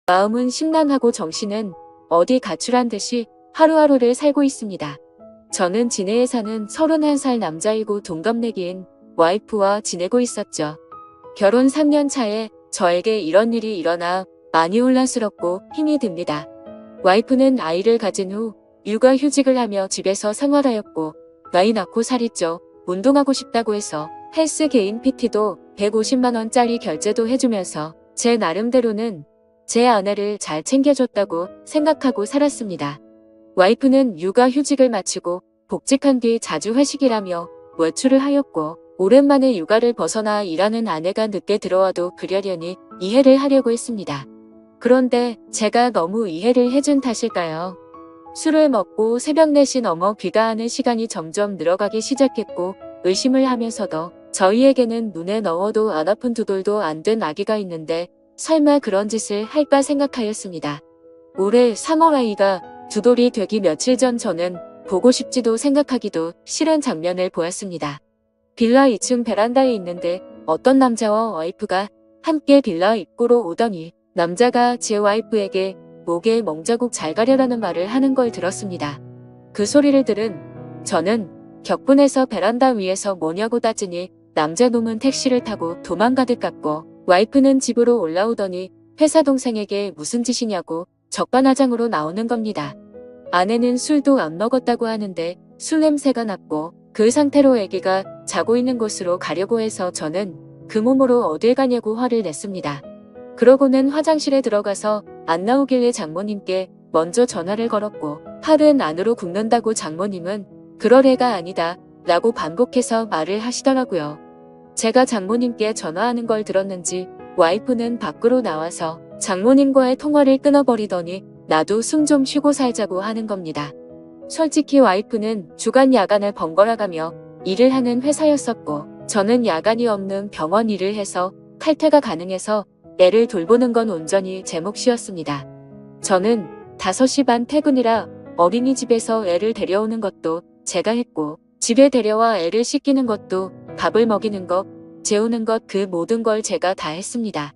마음은 심란하고 정신은 어디 가출한 듯이 하루하루를 살고 있습니다. 저는 진해에 사는 31살 남자이고 동갑내기인 와이프와 지내고 있었죠. 결혼 3년 차에 저에게 이런 일이 일어나 많이 혼란스럽고 힘이 듭니다. 와이프는 아이를 가진 후 육아휴직을 하며 집에서 생활하였고 나이 낳고 살이 쪄 운동하고 싶다고 해서 헬스 개인 PT도 150만원짜리 결제도 해주면서 제 나름대로는 제 아내를 잘 챙겨줬다고 생각하고 살았습니다. 와이프는 육아휴직을 마치고 복직한 뒤 자주 회식이라며 외출을 하였고 오랜만에 육아를 벗어나 일하는 아내가 늦게 들어와도 그러려니 이해를 하려고 했습니다. 그런데 제가 너무 이해를 해준 탓일까요? 술을 먹고 새벽 4시 넘어 귀가하는 시간이 점점 늘어가기 시작했고 의심을 하면서도 저희에게는 눈에 넣어도 안 아픈 두 돌도 안 된 아기가 있는데 설마 그런 짓을 할까 생각하였습니다. 올해 3월 아이가 두 돌이 되기 며칠 전 저는 보고 싶지도 생각하기도 싫은 장면을 보았습니다. 빌라 2층 베란다에 있는데 어떤 남자와 와이프가 함께 빌라 입구로 오더니 남자가 제 와이프에게 목에 멍자국 잘 가려라는 말을 하는 걸 들었습니다. 그 소리를 들은 저는 격분해서 베란다 위에서 뭐냐고 따지니 남자놈은 택시를 타고 도망가듯 같고 와이프는 집으로 올라오더니 회사 동생에게 무슨 짓이냐고 적반하장으로 나오는 겁니다. 아내는 술도 안 먹었다고 하는데 술 냄새가 났고 그 상태로 아기가 자고 있는 곳으로 가려고 해서 저는 그 몸으로 어딜 가냐고 화를 냈습니다. 그러고는 화장실에 들어가서 안 나오길래 장모님께 먼저 전화를 걸었고 팔은 안으로 굽는다고 장모님은 그럴 애가 아니다 라고 반복해서 말을 하시더라고요. 제가 장모님께 전화하는 걸 들었는지 와이프는 밖으로 나와서 장모님과의 통화를 끊어버리더니 나도 숨 좀 쉬고 살자고 하는 겁니다. 솔직히 와이프는 주간 야간을 번갈아가며 일을 하는 회사였었고 저는 야간이 없는 병원 일을 해서 칼퇴가 가능해서 애를 돌보는 건 온전히 제 몫이었습니다. 저는 5시 반 퇴근이라 어린이집에서 애를 데려오는 것도 제가 했고 집에 데려와 애를 씻기는 것도 밥을 먹이는 것, 재우는 것 그 모든 걸 제가 다 했습니다.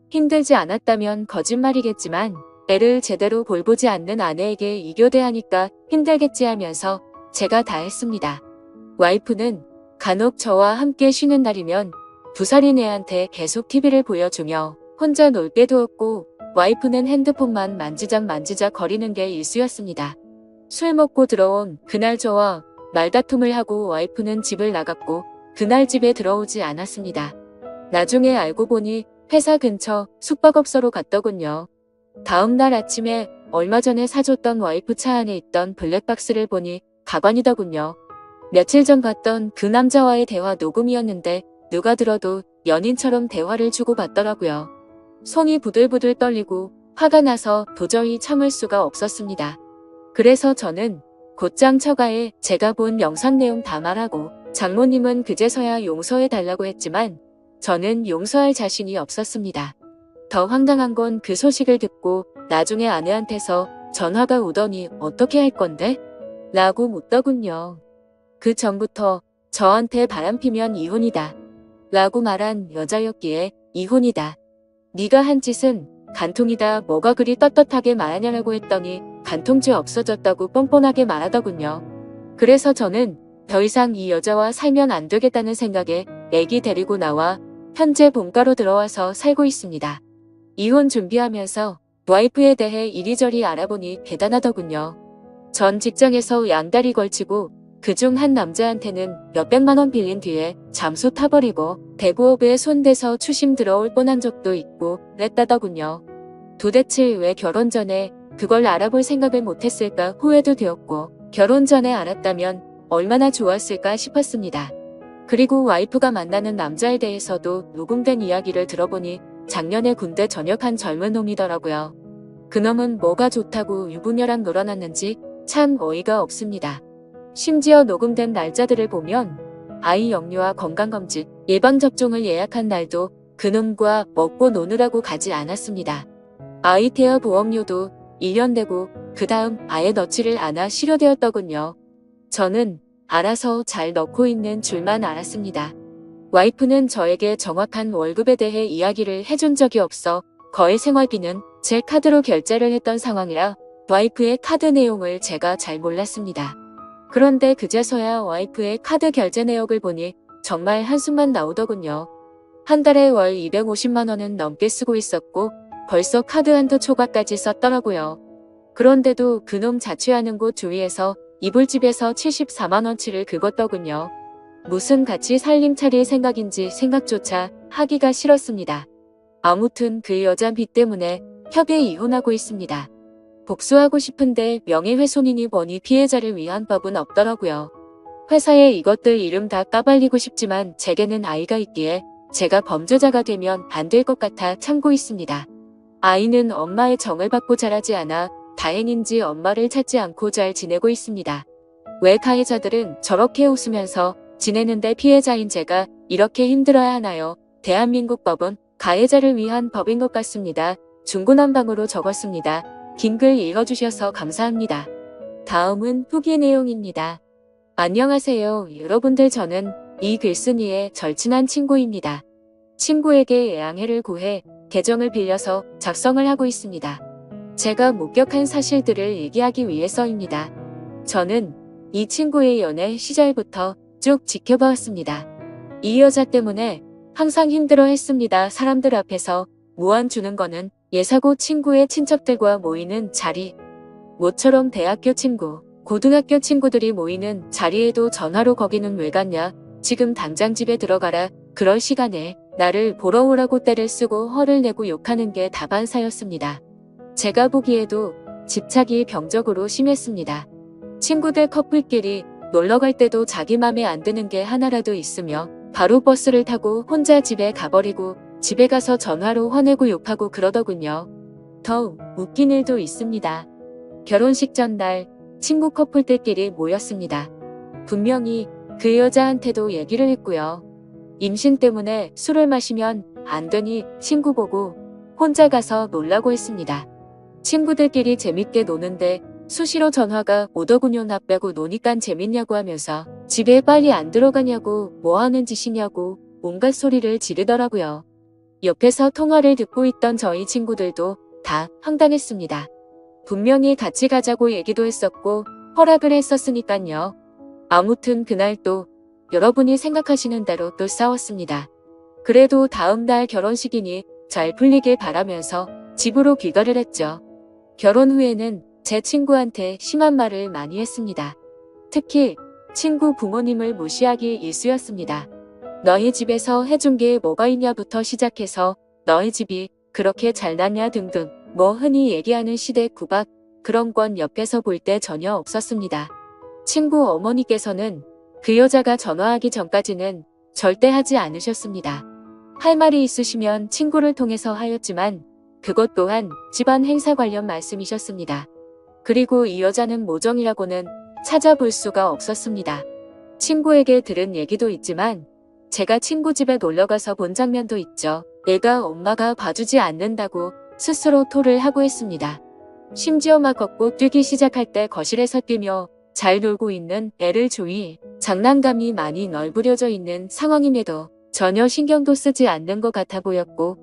힘들지 않았다면 거짓말이겠지만 애를 제대로 볼보지 않는 아내에게 이교대하니까 힘들겠지 하면서 제가 다 했습니다. 와이프는 간혹 저와 함께 쉬는 날이면 2살인 애한테 계속 TV를 보여주며 혼자 놀게 두었고 와이프는 핸드폰만 만지작 거리는 게 일쑤였습니다. 술 먹고 들어온 그날 저와 말다툼을 하고 와이프는 집을 나갔고 그날 집에 들어오지 않았습니다. 나중에 알고 보니 회사 근처 숙박업소로 갔더군요. 다음 날 아침에 얼마 전에 사줬던 와이프 차 안에 있던 블랙박스를 보니 가관이더군요. 며칠 전 봤던 그 남자와의 대화 녹음이었는데 누가 들어도 연인처럼 대화를 주고받더라고요. 손이 부들부들 떨리고 화가 나서 도저히 참을 수가 없었습니다. 그래서 저는 곧장 처가에 제가 본 영상 내용 다 말하고 장모님은 그제서야 용서해달라고 했지만 저는 용서할 자신이 없었습니다. 더 황당한 건 그 소식을 듣고 나중에 아내한테서 전화가 오더니 어떻게 할 건데? 라고 묻더군요. 그 전부터 저한테 바람피면 이혼이다. 라고 말한 여자였기에 이혼이다. 네가 한 짓은 간통이다. 뭐가 그리 떳떳하게 말하냐라고 했더니 간통죄 없어졌다고 뻔뻔하게 말하더군요. 그래서 저는 더 이상 이 여자와 살면 안 되겠다는 생각에 애기 데리고 나와 현재 본가로 들어와서 살고 있습니다. 이혼 준비하면서 와이프에 대해 이리저리 알아보니 대단하더군요. 전 직장에서 양다리 걸치고 그중 한 남자한테는 몇백만 원 빌린 뒤에 잠수 타버리고 대부업에 손대서 추심 들어올 뻔한 적도 있고 그랬다더군요. 도대체 왜 결혼 전에 그걸 알아볼 생각을 못했을까 후회도 되었고 결혼 전에 알았다면 얼마나 좋았을까 싶었습니다. 그리고 와이프가 만나는 남자에 대해서도 녹음된 이야기를 들어보니 작년에 군대 전역한 젊은 놈이더라고요. 그놈은 뭐가 좋다고 유부녀랑 놀아났는지 참 어이가 없습니다. 심지어 녹음된 날짜들을 보면 아이 영유아 건강검진, 예방접종을 예약한 날도 그놈과 먹고 노느라고 가지 않았습니다. 아이 태아 보험료도 1년 내고 그 다음 아예 넣지를 않아 실효되었더군요. 저는 알아서 잘 넣고 있는 줄만 알았습니다. 와이프는 저에게 정확한 월급에 대해 이야기를 해준 적이 없어 거의 생활비는 제 카드로 결제를 했던 상황이라 와이프의 카드 내용을 제가 잘 몰랐습니다. 그런데 그제서야 와이프의 카드 결제 내역을 보니 정말 한숨만 나오더군요. 한 달에 월 250만 원은 넘게 쓰고 있었고 벌써 카드 한도 초과까지 썼더라고요. 그런데도 그놈 자취하는 곳 주위에서 이불집에서 74만 원치를 긁었더군요. 무슨 같이 살림 차릴 생각인지 생각조차 하기가 싫었습니다. 아무튼 그 여자 빚 때문에 협의 이혼하고 있습니다. 복수하고 싶은데 명예훼손이니 뭐니 피해자를 위한 법은 없더라고요. 회사에 이것들 이름 다 까발리고 싶지만 제게는 아이가 있기에 제가 범죄자가 되면 안 될 것 같아 참고 있습니다. 아이는 엄마의 정을 받고 자라지 않아 다행인지 엄마를 찾지 않고 잘 지내고 있습니다. 왜 가해자들은 저렇게 웃으면서 지내는데 피해자인 제가 이렇게 힘들어야 하나요? 대한민국 법은 가해자를 위한 법인 것 같습니다. 중구난방으로 적었습니다. 긴 글 읽어주셔서 감사합니다. 다음은 후기 내용입니다. 안녕하세요. 여러분들, 저는 이 글쓴이의 절친한 친구입니다. 친구에게 양해를 구해 계정을 빌려서 작성을 하고 있습니다. 제가 목격한 사실들을 얘기하기 위해서입니다. 저는 이 친구의 연애 시절부터 쭉 지켜봐왔습니다. 이 여자 때문에 항상 힘들어했습니다. 사람들 앞에서 무안 주는 거는 예사고 친구의 친척들과 모이는 자리, 모처럼 대학교 친구, 고등학교 친구들이 모이는 자리에도 전화로 거기는 왜 갔냐, 지금 당장 집에 들어가라, 그럴 시간에 나를 보러 오라고 떼를 쓰고 허를 내고 욕하는 게 다반사였습니다. 제가 보기에도 집착이 병적으로 심했습니다. 친구들 커플끼리 놀러 갈 때도 자기 맘에 안 드는 게 하나라도 있으며 바로 버스를 타고 혼자 집에 가버리고 집에 가서 전화로 화내고 욕하고 그러더군요. 더 웃긴 일도 있습니다. 결혼식 전날 친구 커플들끼리 모였습니다. 분명히 그 여자한테도 얘기를 했고요. 임신 때문에 술을 마시면 안 되니 친구 보고 혼자 가서 놀라고 했습니다. 친구들끼리 재밌게 노는데 수시로 전화가 오더군요. 나 빼고 노니깐 재밌냐고 하면서 집에 빨리 안 들어가냐고, 뭐 하는 짓이냐고 온갖 소리를 지르더라고요. 옆에서 통화를 듣고 있던 저희 친구들도 다 황당했습니다. 분명히 같이 가자고 얘기도 했었고 허락을 했었으니깐요. 아무튼 그날 또 여러분이 생각하시는 대로 또 싸웠습니다. 그래도 다음 날 결혼식이니 잘 풀리길 바라면서 집으로 귀가를 했죠. 결혼 후에는 제 친구한테 심한 말을 많이 했습니다. 특히 친구 부모님을 무시하기 일쑤였습니다. 너희 집에서 해준 게 뭐가 있냐부터 시작해서 너희 집이 그렇게 잘났냐 등등, 뭐 흔히 얘기하는 시댁 구박, 그런 건 옆에서 볼 때 전혀 없었습니다. 친구 어머니께서는 그 여자가 전화하기 전까지는 절대 하지 않으셨습니다. 할 말이 있으시면 친구를 통해서 하였지만 그것 또한 집안 행사 관련 말씀이셨습니다. 그리고 이 여자는 모정이라고는 찾아볼 수가 없었습니다. 친구에게 들은 얘기도 있지만 제가 친구 집에 놀러가서 본 장면도 있죠. 애가 엄마가 봐주지 않는다고 스스로 토를 하고 했습니다. 심지어 막 걷고 뛰기 시작할 때 거실에서 뛰며 잘 놀고 있는 애를 조이 장난감이 많이 널브려져 있는 상황임에도 전혀 신경도 쓰지 않는 것 같아 보였고,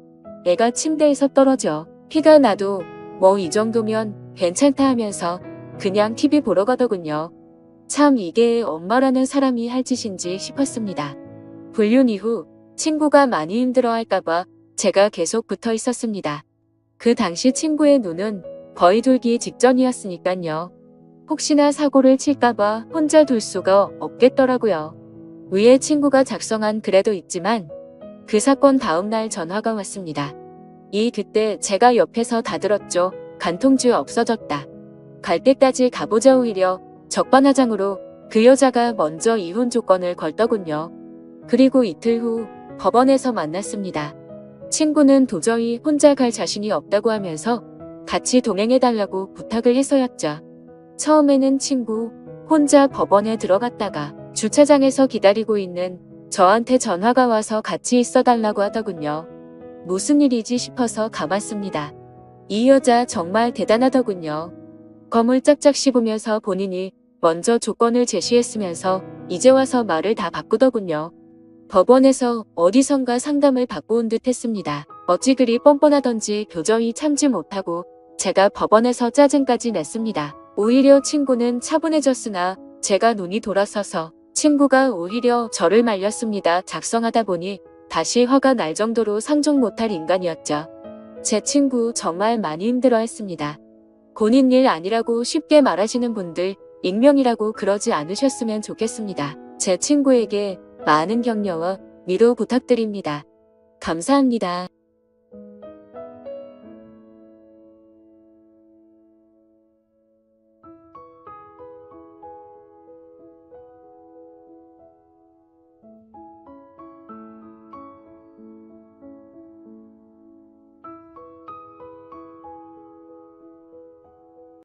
애가 침대에서 떨어져 피가 나도 뭐 이 정도면 괜찮다 하면서 그냥 TV 보러 가더군요. 참 이게 엄마라는 사람이 할 짓인지 싶었습니다. 불륜 이후 친구가 많이 힘들어할까봐 제가 계속 붙어 있었습니다. 그 당시 친구의 눈은 거의 돌기 직전이었으니깐요. 혹시나 사고를 칠까봐 혼자 둘 수가 없겠더라고요. 위에 친구가 작성한 글에도 있지만 그 사건 다음날 전화가 왔습니다. 그때 제가 옆에서 다 들었죠. 간통죄 없어졌다. 갈 때까지 가보자. 오히려 적반하장으로 그 여자가 먼저 이혼 조건을 걸더군요. 그리고 이틀 후 법원에서 만났습니다. 친구는 도저히 혼자 갈 자신이 없다고 하면서 같이 동행해달라고 부탁을 해서였죠. 처음에는 친구 혼자 법원에 들어갔다가 주차장에서 기다리고 있는 저한테 전화가 와서 같이 있어달라고 하더군요. 무슨 일이지 싶어서 가봤습니다. 이 여자 정말 대단하더군요. 검을 짝짝 씹으면서 본인이 먼저 조건을 제시했으면서 이제 와서 말을 다 바꾸더군요. 법원에서 어디선가 상담을 받고 온 듯 했습니다. 어찌 그리 뻔뻔하던지 도저히 참지 못하고 제가 법원에서 짜증까지 냈습니다. 오히려 친구는 차분해졌으나 제가 눈이 돌아서서 친구가 오히려 저를 말렸습니다. 작성하다 보니 다시 화가 날 정도로 상종 못할 인간이었죠. 제 친구 정말 많이 힘들어했습니다. 본인 일 아니라고 쉽게 말하시는 분들 익명이라고 그러지 않으셨으면 좋겠습니다. 제 친구에게 많은 격려와 위로 부탁드립니다. 감사합니다.